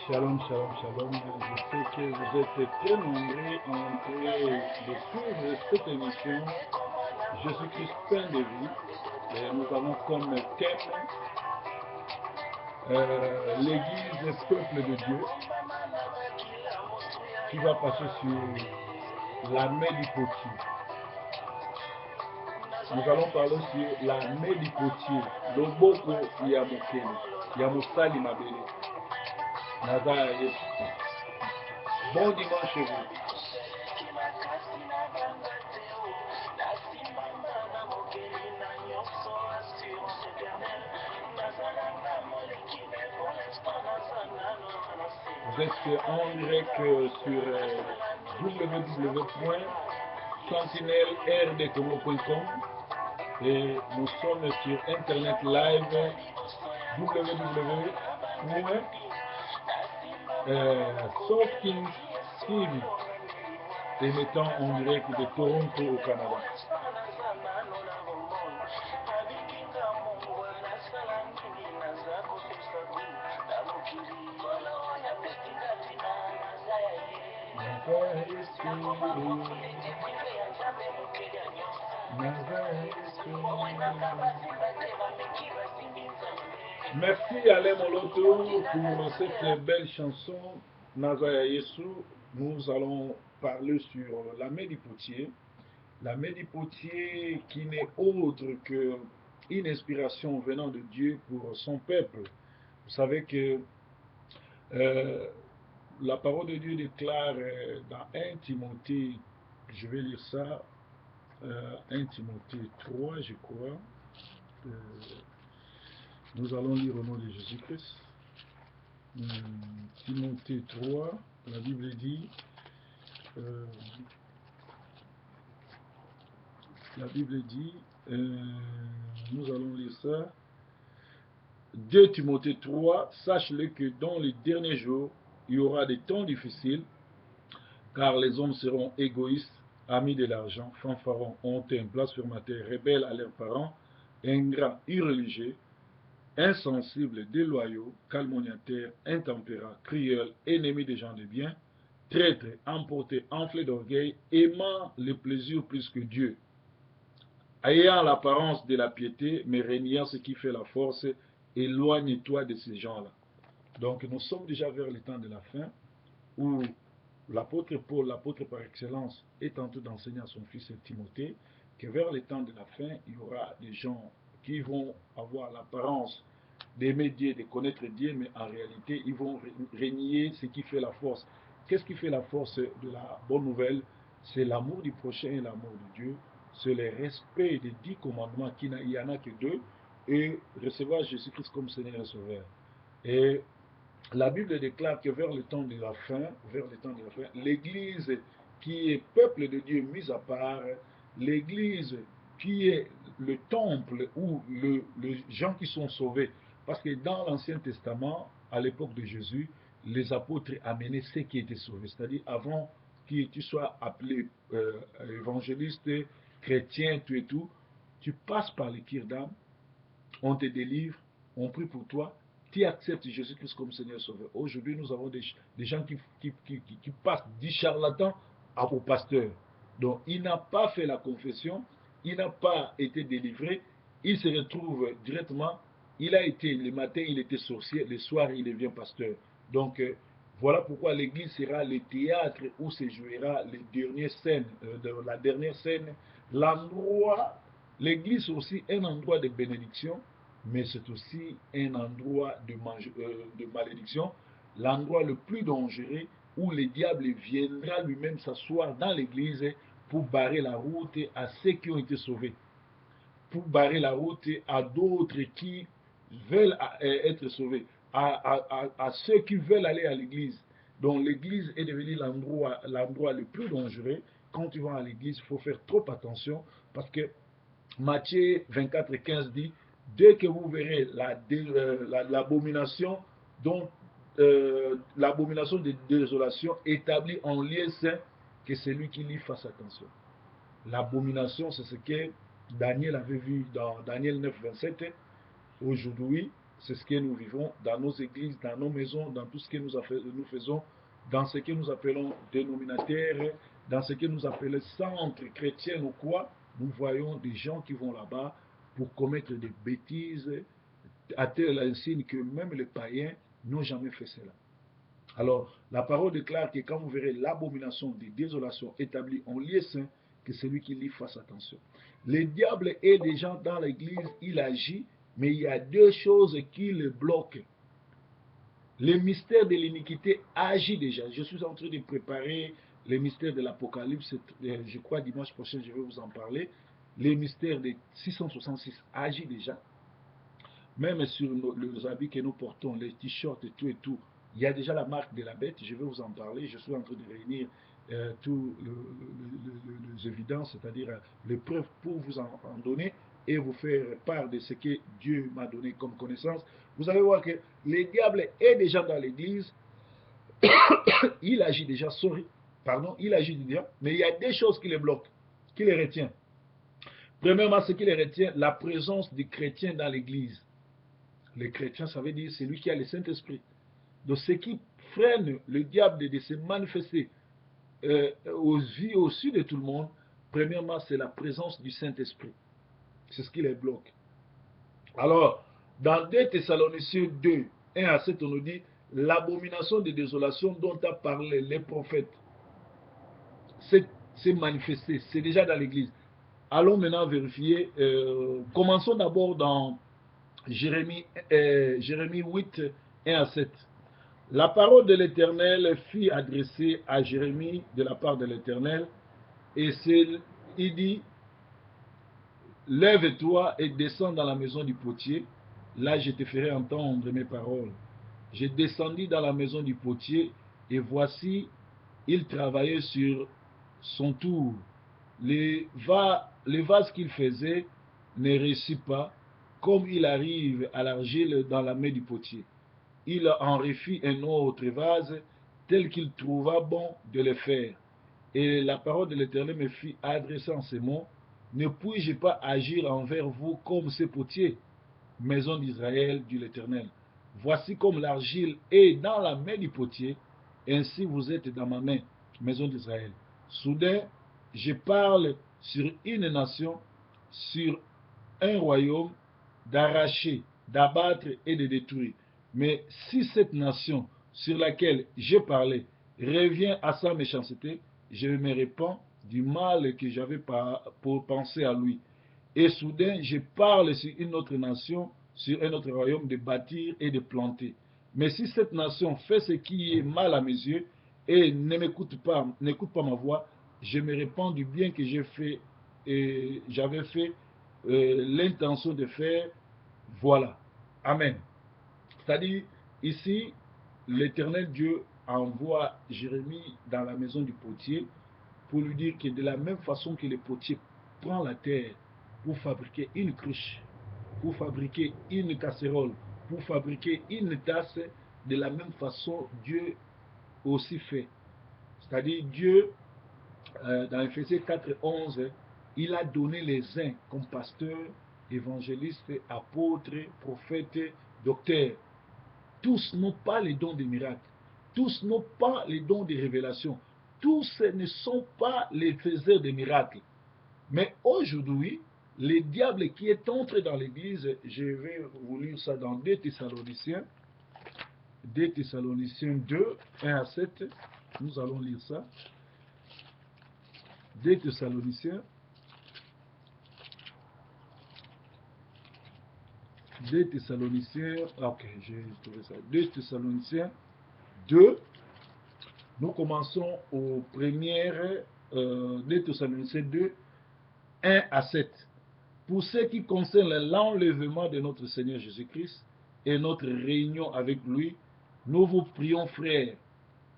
Shalom, shalom, shalom. Je sais que vous êtes très nombreux en train de suivre cette émission Jésus-Christ pain de vie. Et nous avons comme thème l'Église peuple de Dieu qui va passer sur la main du potier. Nous allons parler sur la main du potier. Loboko Yamokele, Yamosali Mabele. Nazar Yesu. Bon dimanche chez vous. Vous êtes en direct sur www.sentinelerdcongo.com et nous sommes sur internet live www.Softking TV émettant en direct de Toronto au Canada. Merci Alain Moloto pour cette belle chanson Nazaya Yesu. Nous allons parler sur la main du potier. La main du potier qui n'est autre qu'une inspiration venant de Dieu pour son peuple. Vous savez que la parole de Dieu déclare dans 1 Timothée, je vais lire ça, 1 Timothée 3, je crois. Nous allons lire au nom de Jésus-Christ. Timothée 3, la Bible dit, nous allons lire ça. 2 Timothée 3, sache-le que dans les derniers jours, il y aura des temps difficiles, car les hommes seront égoïstes, amis de l'argent, fanfarons, honteux, blasphémateurs, rebelles à leurs parents, ingrats, irreligieux, insensibles, déloyaux, calomniateurs, intempérants, crieurs, ennemis des gens de bien, traîtres, emportés, enflés d'orgueil, aimant le plaisir plus que Dieu, ayant l'apparence de la piété, mais régnant ce qui fait la force. Éloigne-toi de ces gens-là. Donc nous sommes déjà vers le temps de la fin, où l'apôtre Paul, l'apôtre par excellence, est en train d'enseigner à son fils Timothée que vers le temps de la fin, il y aura des gens qui vont avoir l'apparence d'aimer Dieu, de connaître Dieu, mais en réalité, ils vont régner ce qui fait la force. Qu'est-ce qui fait la force de la bonne nouvelle? C'est l'amour du prochain et l'amour de Dieu. C'est le respect des 10 commandements, il n'y en a que 2, et recevoir Jésus-Christ comme Seigneur et Sauveur. Et la Bible déclare que vers le temps de la fin, l'Église qui est peuple de Dieu mis à part, l'Église qui est le temple ou les gens qui sont sauvés. Parce que dans l'Ancien Testament, à l'époque de Jésus, les apôtres amenaient ceux qui étaient sauvés. C'est-à-dire avant que tu sois appelé évangéliste, chrétien, tout et tout, tu passes par les kirdam, on te délivre, on prie pour toi, tu acceptes Jésus-Christ comme Seigneur Sauveur. Aujourd'hui, nous avons des gens qui passent du charlatan au pasteur. Donc, il n'a pas fait la confession, il n'a pas été délivré, il se retrouve directement, il a été, le matin, il était sorcier, le soir, il devient pasteur. Donc, voilà pourquoi l'Église sera le théâtre où se jouera les dernières scènes, la dernière scène, l'endroit. L'Église est aussi un endroit de bénédiction, mais c'est aussi un endroit de malédiction, l'endroit le plus dangereux où le diable viendra lui-même s'asseoir dans l'Église pour barrer la route à ceux qui ont été sauvés, pour barrer la route à d'autres qui veulent être sauvés, à ceux qui veulent aller à l'Église. Donc l'Église est devenue l'endroit le plus dangereux. Quand tu vas à l'Église, il faut faire trop attention parce que Matthieu 24, 15 dit, Dès que vous verrez l'abomination l'abomination de désolation établie en lieu saint, que celui qui lit fasse attention. L'abomination, c'est ce que Daniel avait vu dans Daniel 9, 27. Aujourd'hui, c'est ce que nous vivons dans nos églises, dans nos maisons, dans tout ce que nous faisons, dans ce que nous appelons dénominataires, dans ce que nous appelons centres chrétiens ou quoi. Nous voyons des gens qui vont là-bas pour commettre des bêtises, à tel insigne que même les païens n'ont jamais fait cela. Alors, la parole déclare que quand vous verrez l'abomination des désolations établie en lieu saint, que celui qui lit fasse attention. Le diable est déjà dans l'église, il agit, mais il y a deux choses qui le bloquent. Le mystère de l'iniquité agit déjà. Je suis en train de préparer le mystère de l'Apocalypse. Je crois dimanche prochain, je vais vous en parler. Le mystère de 666 agit déjà. Même sur les habits que nous portons, les t-shirts et tout, il y a déjà la marque de la bête. Je vais vous en parler. Je suis en train de réunir toutes les évidences, c'est-à-dire les preuves pour vous en donner et vous faire part de ce que Dieu m'a donné comme connaissance. Vous allez voir que le diable est déjà dans l'église. Il agit déjà, il agit déjà, mais il y a des choses qui les bloquent, qui les retiennent. Premièrement, ce qui les retient, la présence des chrétiens dans l'église. Les chrétiens, ça veut dire c'est lui qui a le Saint-Esprit. Donc ce qui freine le diable de se manifester aux yeux, au-dessus de tout le monde, premièrement, c'est la présence du Saint-Esprit. C'est ce qui les bloque. Alors, dans 2 Thessaloniciens 2, 1 à 7, on nous dit l'abomination de désolation dont a parlé les prophètes s'est manifestée, c'est déjà dans l'église. Allons maintenant vérifier. Commençons d'abord dans Jérémie 8, 1 à 7. La parole de l'Éternel fut adressée à Jérémie de la part de l'Éternel, et il dit, lève-toi et descends dans la maison du potier, là je te ferai entendre mes paroles. Je descendis dans la maison du potier, et voici, il travaillait sur son tour. Les vases qu'il faisait ne réussit pas, comme il arrive à l'argile dans la main du potier. Il en refit un autre vase, tel qu'il trouva bon de le faire. Et la parole de l'Éternel me fit adresser en ces mots, ne puis-je pas agir envers vous comme ces potiers, maison d'Israël, dit l'Éternel. Voici comme l'argile est dans la main du potier, ainsi vous êtes dans ma main, maison d'Israël. Soudain, je parle sur une nation, sur un royaume, d'arracher, d'abattre et de détruire. Mais si cette nation sur laquelle j'ai parlé revient à sa méchanceté, je me répands du mal que j'avais pour penser à lui. Et soudain, je parle sur une autre nation, sur un autre royaume, de bâtir et de planter. Mais si cette nation fait ce qui est mal à mes yeux et ne m'écoute pas, n'écoute pas ma voix, je me répands du bien que j'ai fait et j'avais fait l'intention de faire. Voilà. Amen. C'est-à-dire, ici, l'Éternel Dieu envoie Jérémie dans la maison du potier pour lui dire que de la même façon que le potier prend la terre pour fabriquer une cruche, pour fabriquer une casserole, pour fabriquer une tasse, de la même façon, Dieu aussi fait. C'est-à-dire, Dieu, dans Ephésiens 4, 11, il a donné les uns comme pasteurs, évangélistes, apôtres, prophètes, docteurs. Tous n'ont pas les dons des miracles. Tous n'ont pas les dons des révélations. Tous ne sont pas les faiseurs de miracles. Mais aujourd'hui, le diable qui est entré dans l'église, je vais vous lire ça dans 2 Thessaloniciens 2, 1 à 7. Nous allons lire ça. 2 Thessaloniciens 2 Thessaloniciens, ok, j'ai trouvé ça. 2 Thessaloniciens 2, nous commençons aux premières, 2 Thessaloniciens 2, 1 à 7. Pour ce qui concerne l'enlèvement de notre Seigneur Jésus-Christ et notre réunion avec lui, nous vous prions, frères,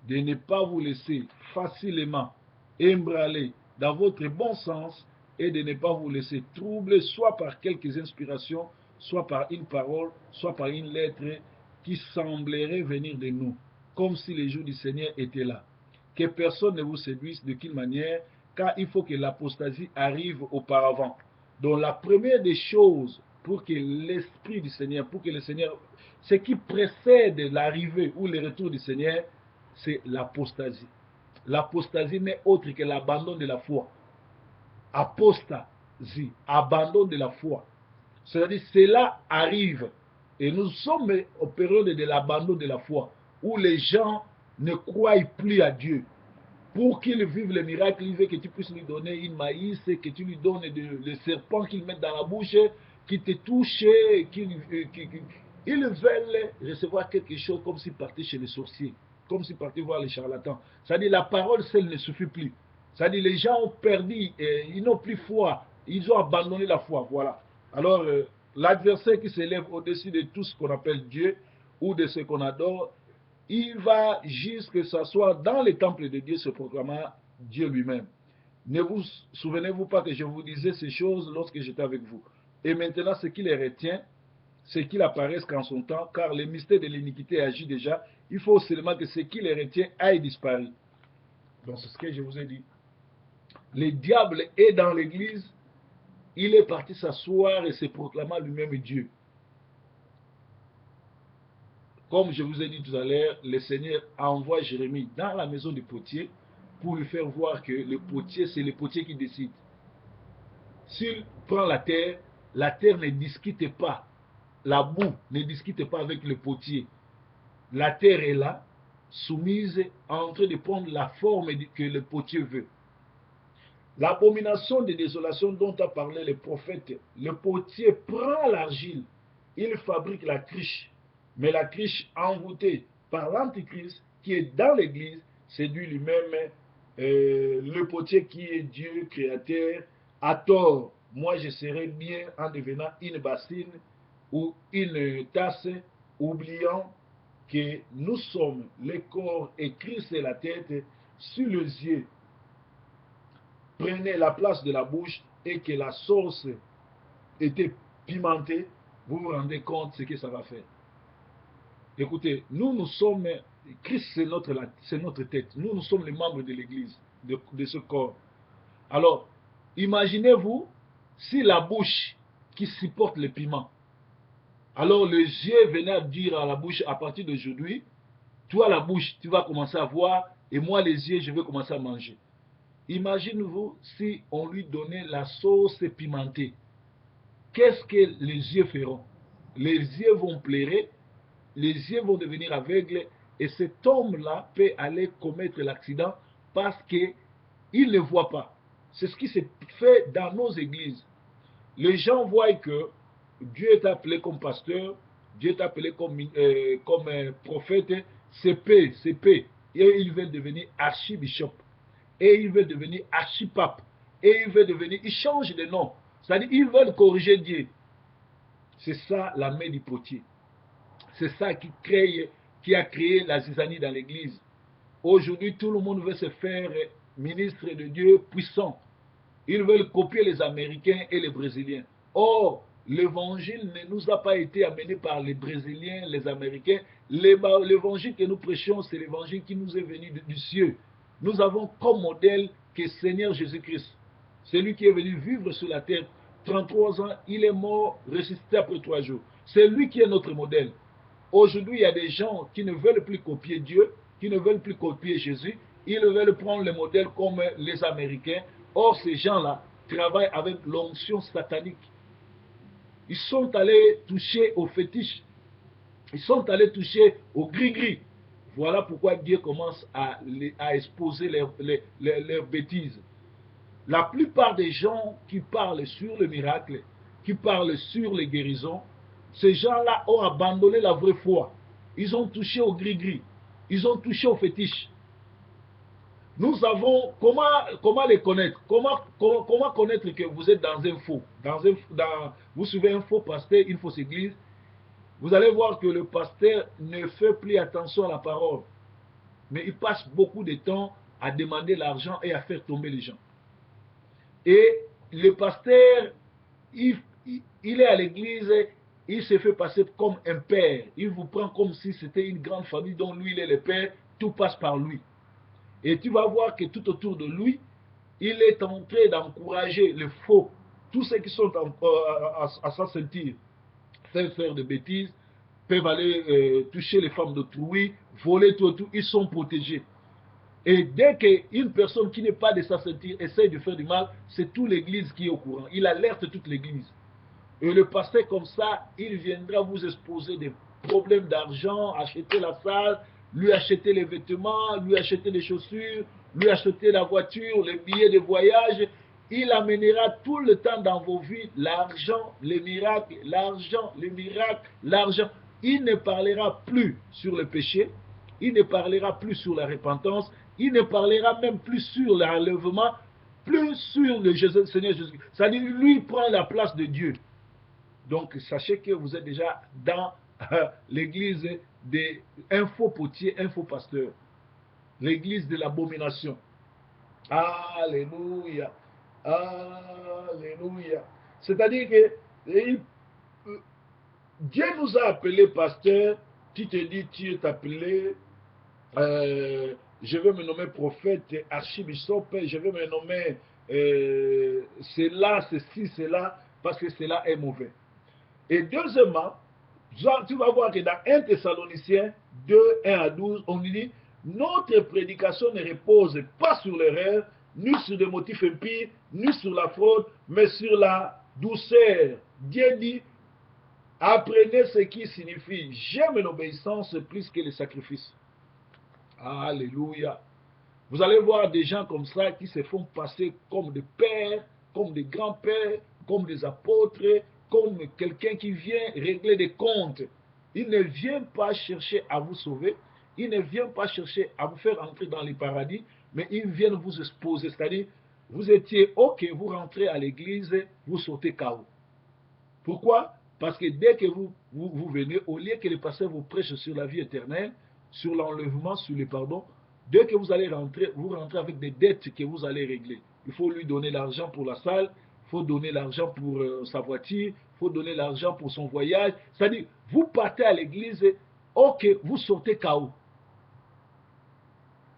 de ne pas vous laisser facilement embraler dans votre bon sens et de ne pas vous laisser troubler soit par quelques inspirations, soit par une parole, soit par une lettre qui semblerait venir de nous, comme si les jours du Seigneur étaient là. Que personne ne vous séduise de quelle manière, car il faut que l'apostasie arrive auparavant. Donc la première des choses pour que l'Esprit du Seigneur, pour que le Seigneur, ce qui précède l'arrivée ou le retour du Seigneur, c'est l'apostasie. L'apostasie n'est autre que l'abandon de la foi. Apostasie, abandon de la foi. C'est-à-dire, cela arrive. Et nous sommes au période de l'abandon de la foi, où les gens ne croient plus à Dieu. Pour qu'il vive le miracle, il veut que tu puisses lui donner une maïs, que tu lui donnes le serpent qu'il met dans la bouche, qu'il te touche, ils veulent recevoir quelque chose comme s'ils partaient chez les sorciers, comme s'ils partaient voir les charlatans. C'est-à-dire, la parole seule ne suffit plus. C'est-à-dire, les gens ont perdu, ils n'ont plus foi, ils ont abandonné la foi. Voilà. Alors, l'adversaire qui s'élève au-dessus de tout ce qu'on appelle Dieu ou de ce qu'on adore, il va jusque s'asseoir dans le temple de Dieu, se proclamant Dieu lui-même. Ne vous souvenez-vous pas que je vous disais ces choses lorsque j'étais avec vous? Et maintenant, ce qui les retient, c'est qu'il apparaisse qu'en son temps, car le mystère de l'iniquité agit déjà. Il faut seulement que ce qui les retient aille disparaître. Donc, c'est ce que je vous ai dit. Le diable est dans l'église, il est parti s'asseoir et se proclamant lui-même Dieu. Comme je vous ai dit tout à l'heure, le Seigneur envoie Jérémie dans la maison du potier pour lui faire voir que le potier, c'est le potier qui décide. S'il prend la terre ne discute pas. La boue ne discute pas avec le potier. La terre est là, soumise, en train de prendre la forme que le potier veut. L'abomination de désolation dont a parlé le prophète, le potier prend l'argile, il fabrique la criche. Mais la criche envoûtée par l'Antichrist qui est dans l'église, c'est lui-même le potier qui est Dieu créateur à tort. Moi je serais bien en devenant une bassine ou une tasse, oubliant que nous sommes le corps et Christ est la tête. Sur les yeux prenait la place de la bouche et que la sauce était pimentée, vous vous rendez compte ce que ça va faire. Écoutez, nous sommes, Christ c'est notre tête, nous sommes les membres de l'église, de ce corps. Alors, imaginez-vous si la bouche qui supporte le piment, alors les yeux venaient dire à la bouche, à partir d'aujourd'hui, toi la bouche, tu vas commencer à voir, et moi les yeux, je vais commencer à manger. Imaginez-vous si on lui donnait la sauce pimentée. Qu'est-ce que les yeux feront? Les yeux vont pleurer, les yeux vont devenir aveugles, et cet homme-là peut aller commettre l'accident parce qu'il ne voit pas. C'est ce qui se fait dans nos églises. Les gens voient que Dieu est appelé comme pasteur, Dieu est appelé comme prophète, c'est paix, et il veut devenir archibishop, et il veut devenir archipape, et il veut devenir, il change de nom, c'est-à-dire ils veulent corriger Dieu. C'est ça la main du potier. C'est ça qui a créé la zizanie dans l'église. Aujourd'hui, tout le monde veut se faire ministre de Dieu puissant. Ils veulent copier les Américains et les Brésiliens. Or, l'évangile ne nous a pas été amené par les Brésiliens, les Américains. L'évangile que nous prêchons, c'est l'évangile qui nous est venu du ciel. Nous avons comme modèle que Seigneur Jésus-Christ. Celui qui est venu vivre sur la terre 33 ans, il est mort, ressuscité après 3 jours. C'est lui qui est notre modèle. Aujourd'hui, il y a des gens qui ne veulent plus copier Dieu, qui ne veulent plus copier Jésus. Ils veulent prendre le modèle comme les Américains. Or, ces gens-là travaillent avec l'onction satanique. Ils sont allés toucher aux fétiches. Ils sont allés toucher au gris-gris. Voilà pourquoi Dieu commence à exposer leurs bêtises. La plupart des gens qui parlent sur le miracle, qui parlent sur les guérisons, ces gens-là ont abandonné la vraie foi. Ils ont touché au gris-gris. Ils ont touché au fétiche. Nous avons, comment les connaître? Comment connaître que vous êtes dans un faux? Vous suivez un faux pasteur, une fausse église. Vous allez voir que le pasteur ne fait plus attention à la parole. Mais il passe beaucoup de temps à demander l'argent et à faire tomber les gens. Et le pasteur, il est à l'église, il se fait passer comme un père. Il vous prend comme si c'était une grande famille dont lui, il est le père. Tout passe par lui. Et tu vas voir que tout autour de lui, il est en train d'encourager les faux. Tous ceux qui sont à sa ceinture, faire de bêtises, peuvent aller toucher les femmes d'autrui, voler tout, ils sont protégés. Et dès qu'une personne qui n'est pas de sa ceinture essaie de faire du mal, c'est toute l'église qui est au courant. Il alerte toute l'église. Et le pasteur comme ça, il viendra vous exposer des problèmes d'argent, acheter la salle, lui acheter les vêtements, lui acheter les chaussures, lui acheter la voiture, les billets de voyage. Il amènera tout le temps dans vos vies l'argent, les miracles, l'argent, les miracles, l'argent. Il ne parlera plus sur le péché, il ne parlera plus sur la repentance, il ne parlera même plus sur l'enlèvement, plus sur le Seigneur Jésus. C'est-à-dire, lui prend la place de Dieu. Donc, sachez que vous êtes déjà dans l'église d'un faux potier, un faux pasteur. L'église de l'abomination. Alléluia. Alléluia. C'est-à-dire que Dieu nous a appelés pasteurs. Tu te dis, tu es appelé, je vais me nommer prophète, archibishop, je vais me nommer cela, ceci, cela, parce que cela est mauvais. Et deuxièmement, tu vas voir que dans 1 Thessaloniciens 2, 1 à 12, on dit, notre prédication ne repose pas sur l'erreur, ni sur des motifs impies, ni sur la fraude, mais sur la douceur. Dieu dit, apprenez ce qui signifie, j'aime l'obéissance plus que les sacrifices. Alléluia. Vous allez voir des gens comme ça qui se font passer comme des pères, comme des grands-pères, comme des apôtres, comme quelqu'un qui vient régler des comptes. Il ne vient pas chercher à vous sauver, il ne vient pas chercher à vous faire entrer dans les paradis, mais il vient vous exposer. C'est-à-dire, vous étiez OK, vous rentrez à l'église, vous sortez KO. Pourquoi? Parce que dès que vous venez, au lieu que le pasteur vous prêche sur la vie éternelle, sur l'enlèvement, sur le pardon, dès que vous allez rentrer, vous rentrez avec des dettes que vous allez régler. Il faut lui donner l'argent pour la salle, il faut donner l'argent pour sa voiture, il faut donner l'argent pour son voyage. C'est-à-dire, vous partez à l'église, OK, vous sortez KO.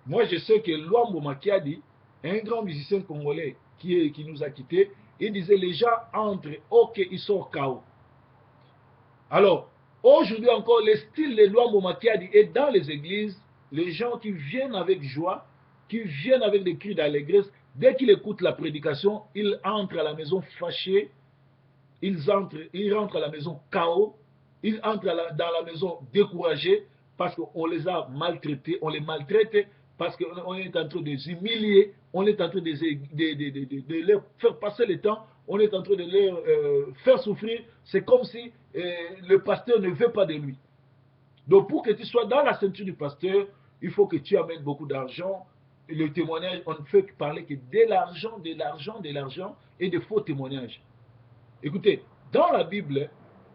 Moi, je sais que Luambo Makiadi, un grand musicien congolais qui nous a quittés, il disait les gens entrent, OK, ils sortent KO. Alors, aujourd'hui encore, le style de Luambo Makiadi est dans les églises, les gens qui viennent avec joie, qui viennent avec des cris d'allégresse, dès qu'ils écoutent la prédication, ils entrent à la maison fâchés, ils rentrent à la maison KO, ils entrent dans la maison découragés parce qu'on les a maltraités, on les maltraite parce qu'on est en train de les humilier, on est en train de leur faire passer le temps, on est en train de leur faire souffrir. C'est comme si le pasteur ne veut pas de lui. Donc pour que tu sois dans la ceinture du pasteur, il faut que tu amènes beaucoup d'argent. Le témoignage, on ne fait parler que de l'argent, de l'argent, de l'argent et de faux témoignages. Écoutez, dans la Bible,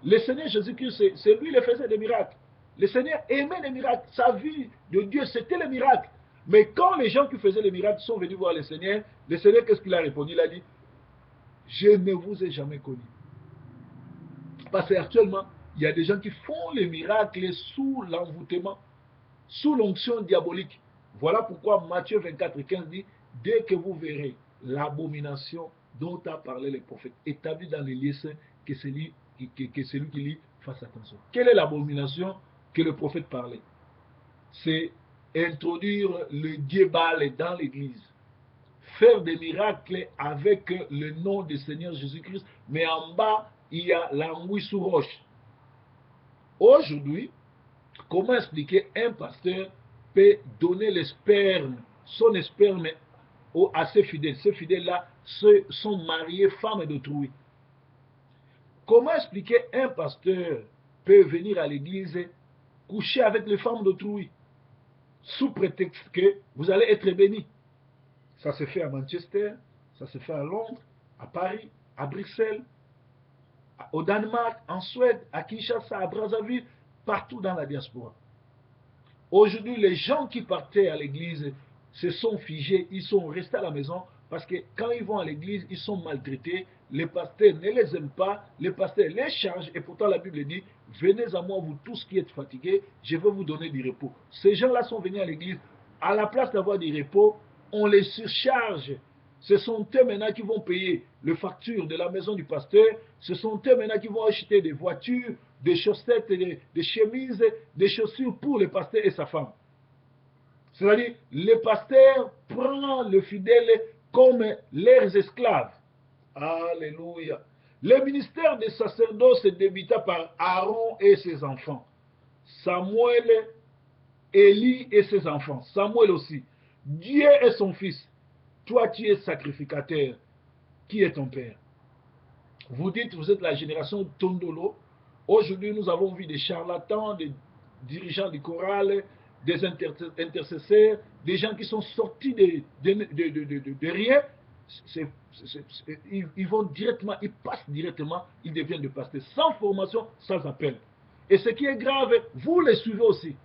le Seigneur Jésus-Christ, c'est lui qui faisait des miracles. Le Seigneur aimait les miracles. Sa vie de Dieu, c'était les miracles. Mais quand les gens qui faisaient les miracles sont venus voir le Seigneur, qu'est-ce qu'il a répondu? Il a dit, je ne vous ai jamais connu. Parce qu'actuellement, il y a des gens qui font les miracles sous l'envoûtement, sous l'onction diabolique. Voilà pourquoi Matthieu 24, 15 dit, dès que vous verrez l'abomination dont a parlé le prophète établi dans les lieux saints, que celui qui lit fasse attention. Quelle est l'abomination que le prophète parlait? C'est introduire le Dieu Baal dans l'église. Faire des miracles avec le nom du Seigneur Jésus-Christ, mais en bas, il y a l'anguille sous roche. Aujourd'hui, comment expliquer un pasteur peut donner le sperme, son sperme à ses fidèles? Ces fidèles-là sont mariés femmes d'autrui. Comment expliquer un pasteur peut venir à l'église coucher avec les femmes d'autrui sous prétexte que vous allez être bénis? Ça se fait à Manchester, ça se fait à Londres, à Paris, à Bruxelles, au Danemark, en Suède, à Kinshasa, à Brazzaville, partout dans la diaspora. Aujourd'hui, les gens qui partaient à l'église se sont figés, ils sont restés à la maison Parce que quand ils vont à l'église, ils sont maltraités. Les pasteurs ne les aiment pas. Les pasteurs les chargent. Et pourtant, la Bible dit, venez à moi, vous tous qui êtes fatigués, je vais vous donner du repos. Ces gens-là sont venus à l'église. À la place d'avoir du repos, on les surcharge. Ce sont eux maintenant qui vont payer les factures de la maison du pasteur. Ce sont eux maintenant qui vont acheter des voitures, des chaussettes, des chemises, des chaussures pour le pasteur et sa femme. C'est-à-dire, le pasteur prend le fidèle comme leurs esclaves. Alléluia. Le ministère des sacerdoces débuta par Aaron et ses enfants. Samuel, Élie et ses enfants. Samuel aussi. Dieu est son fils. Toi, tu es sacrificateur. Qui est ton père? Vous dites, vous êtes la génération Tondolo. Aujourd'hui, nous avons vu des charlatans, des dirigeants du choral, des intercesseurs, des gens qui sont sortis de rien. Ils vont directement, ils passent directement, ils deviennent des pasteurs, sans formation, sans appel. Et ce qui est grave, vous les suivez aussi.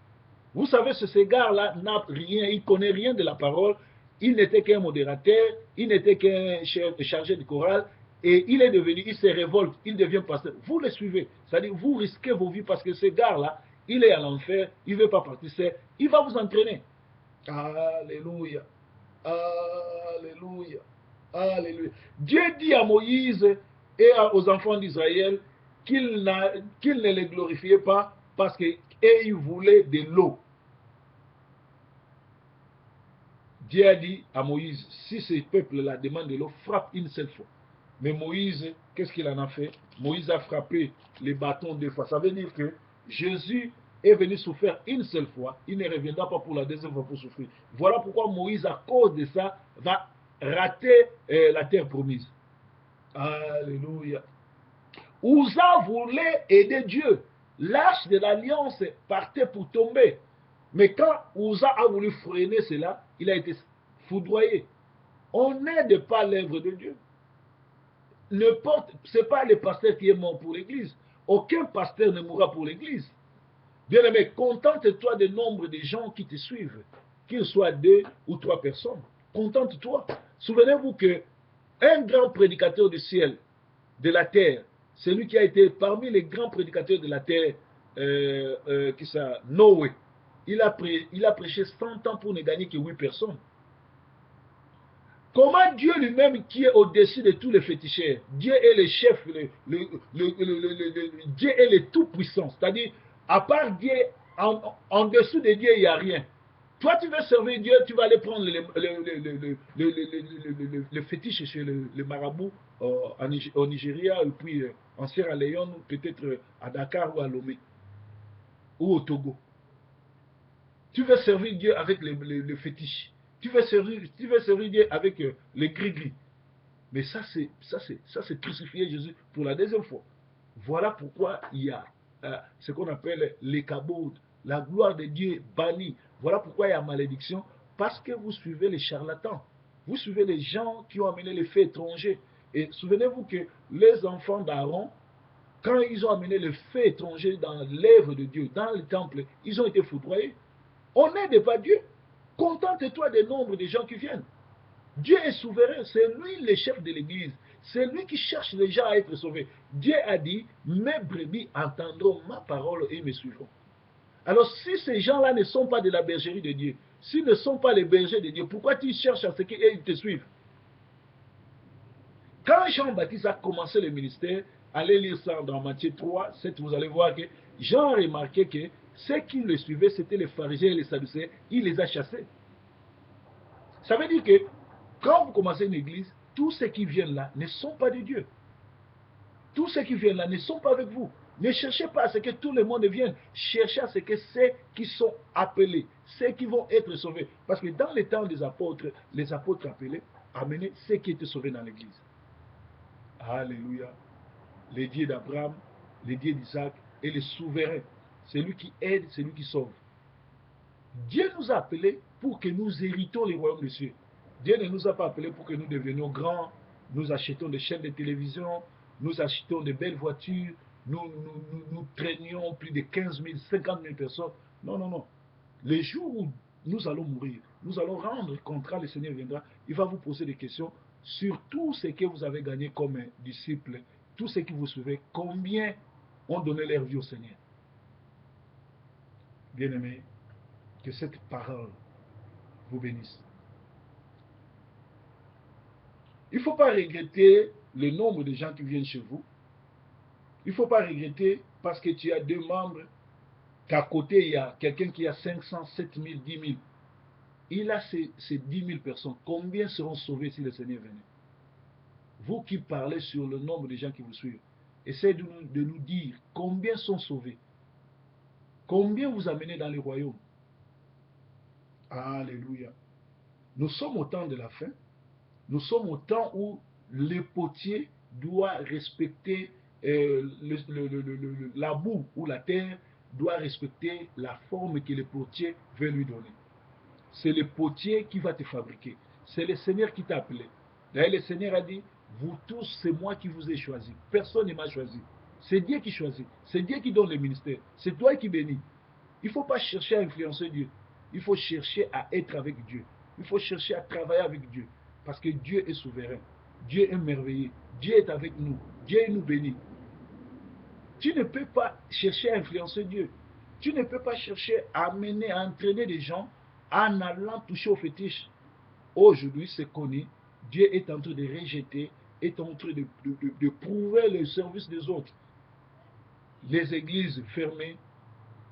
Vous savez, ce gars-là n'a rien, il ne connaît rien de la parole. Il n'était qu'un modérateur, il n'était qu'un chargé de chorale, et il est devenu, il se révolte, il devient pasteur. Vous le suivez, c'est-à-dire vous risquez vos vies parce que ce gars-là, il est à l'enfer, il ne veut pas participer, il va vous entraîner. Alléluia, alléluia, alléluia. Dieu dit à Moïse et aux enfants d'Israël qu'il ne les glorifiait pas parce qu'ils voulaient de l'eau. Dieu a dit à Moïse, si ce peuple-là demande de l'eau, frappe une seule fois. Mais Moïse, qu'est-ce qu'il en a fait? Moïse a frappé les bâtons deux fois. Ça veut dire que Jésus est venu souffrir une seule fois. Il ne reviendra pas pour la deuxième fois pour souffrir. Voilà pourquoi Moïse, à cause de ça, va rater la terre promise. Alléluia. Ouza voulait aider Dieu. L'arche de l'alliance partait pour tomber. Mais quand Ouza a voulu freiner cela, il a été foudroyé. On n'aide pas l'œuvre de Dieu. Ce n'est pas le pasteur qui est mort pour l'église. Aucun pasteur ne mourra pour l'église. Bien-aimé, contente-toi du nombre de gens qui te suivent, qu'ils soient 2 ou 3 personnes. Contente-toi. Souvenez-vous qu'un grand prédicateur du ciel, de la terre, celui qui a été parmi les grands prédicateurs de la terre, Noé, il a prêché 100 ans pour ne gagner que 8 personnes. Comment Dieu lui-même, qui est au-dessus de tous les féticheurs, Dieu est le chef, Dieu est le tout-puissant, c'est-à-dire, à part Dieu, en dessous de Dieu, il n'y a rien. Toi, tu veux servir Dieu, tu vas aller prendre le fétiche chez le marabout au Nigeria, et puis en Sierra Leone, peut-être à Dakar ou à Lomé, ou au Togo. Tu veux servir Dieu avec le fétiche. Tu veux servir Dieu avec les gris-gris. Mais ça, c'est crucifier Jésus pour la deuxième fois. Voilà pourquoi il y a ce qu'on appelle les kabod, la gloire de Dieu bannie. Voilà pourquoi il y a malédiction. Parce que vous suivez les charlatans. Vous suivez les gens qui ont amené les faits étrangers. Et souvenez-vous que les enfants d'Aaron, quand ils ont amené les faits étrangers dans l'œuvre de Dieu, dans le temple, ils ont été foudroyés. On n'aide pas Dieu. Contente-toi des nombres de gens qui viennent. Dieu est souverain, c'est lui le chef de l'église. C'est lui qui cherche les gens à être sauvés. Dieu a dit, mes brebis entendront ma parole et me suivront. Alors si ces gens-là ne sont pas de la bergerie de Dieu, s'ils ne sont pas les bergers de Dieu, pourquoi tu cherches à ce qu'ils te suivent? Quand Jean-Baptiste a commencé le ministère, allez lire ça dans Matthieu 3, 7, vous allez voir que Jean a remarqué que ceux qui le suivaient, c'était les pharisiens et les sadducéens. Il les a chassés. Ça veut dire que quand vous commencez une église, tous ceux qui viennent là ne sont pas de Dieu. Tous ceux qui viennent là ne sont pas avec vous. Ne cherchez pas à ce que tout le monde vienne. Cherchez à ce que ceux qui sont appelés, ceux qui vont être sauvés. Parce que dans les temps des apôtres, les apôtres appelés amenaient ceux qui étaient sauvés dans l'église. Alléluia. Les dieux d'Abraham, les dieux d'Isaac et les souverains. C'est lui qui aide, c'est lui qui sauve. Dieu nous a appelés pour que nous héritons les royaumes des cieux. Dieu ne nous a pas appelés pour que nous devenions grands, nous achetons des chaînes de télévision, nous achetons de belles voitures, nous traînions plus de 15 000, 50 000 personnes. Non, non, non. Le jour où nous allons mourir. Nous allons rendre compte quand le Seigneur viendra. Il va vous poser des questions sur tout ce que vous avez gagné comme disciples, tout ce qui vous suivait, combien ont donné leur vie au Seigneur. Bien-aimés, que cette parole vous bénisse. Il ne faut pas regretter le nombre de gens qui viennent chez vous. Il ne faut pas regretter parce que tu as 2 membres, qu'à côté, il y a quelqu'un qui a 500, 7000, 10 000. Il a ces 10 000 personnes. Combien seront sauvés si le Seigneur venait? Vous qui parlez sur le nombre de gens qui vous suivent, essayez de nous dire combien sont sauvés. Combien vous amenez dans le royaume? Alléluia. Nous sommes au temps de la fin. Nous sommes au temps où le potier doit respecter la boue ou la terre doit respecter la forme que le potier veut lui donner. C'est le potier qui va te fabriquer. C'est le Seigneur qui t'a appelé. D'ailleurs, le Seigneur a dit, vous tous, c'est moi qui vous ai choisi. Personne ne m'a choisi. C'est Dieu qui choisit. C'est Dieu qui donne le ministère. C'est toi qui bénis. Il ne faut pas chercher à influencer Dieu. Il faut chercher à être avec Dieu. Il faut chercher à travailler avec Dieu. Parce que Dieu est souverain. Dieu est merveilleux. Dieu est avec nous. Dieu nous bénit. Tu ne peux pas chercher à influencer Dieu. Tu ne peux pas chercher à amener, à entraîner des gens en allant toucher aux fétiches. Aujourd'hui, c'est connu. Dieu est en train de rejeter, est en train de prouver le service des autres. Les églises fermées,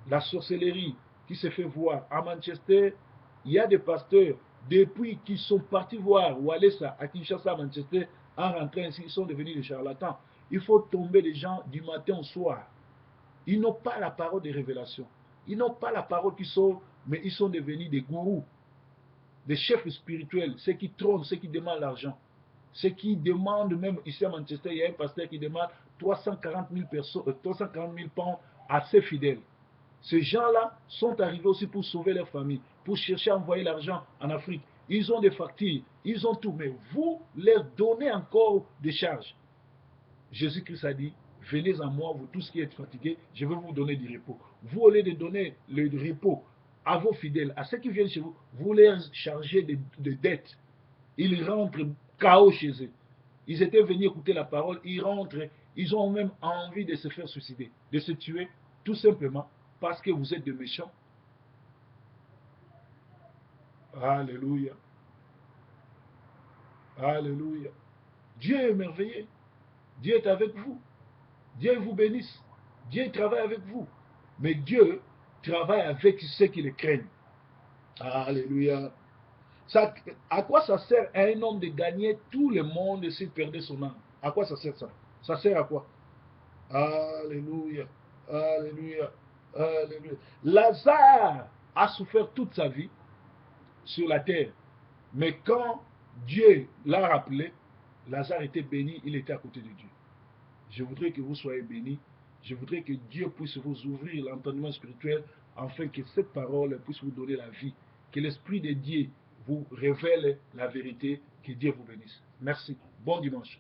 la sorcellerie qui se fait voir. À Manchester, il y a des pasteurs, depuis qu'ils sont partis voir ou aller à Kinshasa, à Manchester, en rentrant ici, ils sont devenus des charlatans. Il faut tomber les gens du matin au soir. Ils n'ont pas la parole de révélation. Ils n'ont pas la parole qui sort, mais ils sont devenus des gourous, des chefs spirituels, ceux qui trônent, ceux qui demandent l'argent. Ceux qui demandent, même ici à Manchester, il y a un pasteur qui demande 340 000 pounds à ses fidèles. Ces gens-là sont arrivés aussi pour sauver leur famille, pour chercher à envoyer l'argent en Afrique. Ils ont des factures, ils ont tout, mais vous leur donnez encore des charges. Jésus-Christ a dit, venez à moi, vous tous qui êtes fatigués, je vais vous donner du repos. Vous, au lieu de donner le repos à vos fidèles, à ceux qui viennent chez vous, vous les chargez de dettes. Ils rentrent KO chez eux. Ils étaient venus écouter la parole, ils rentrent, ils ont même envie de se faire suicider, de se tuer, tout simplement parce que vous êtes de méchants. Alléluia. Alléluia. Dieu est merveilleux. Dieu est avec vous. Dieu vous bénisse. Dieu travaille avec vous. Mais Dieu travaille avec ceux qui le craignent. Alléluia. Ça, à quoi ça sert à un homme de gagner tout le monde s'il perdait son âme? À quoi ça sert ça? Ça sert à quoi? Alléluia. Alléluia. Alléluia. Lazare a souffert toute sa vie sur la terre. Mais quand Dieu l'a rappelé, Lazare était béni, il était à côté de Dieu. Je voudrais que vous soyez bénis. Je voudrais que Dieu puisse vous ouvrir l'entendement spirituel afin que cette parole puisse vous donner la vie. Que l'Esprit de Dieu vous révèle la vérité. Que Dieu vous bénisse. Merci. Bon dimanche.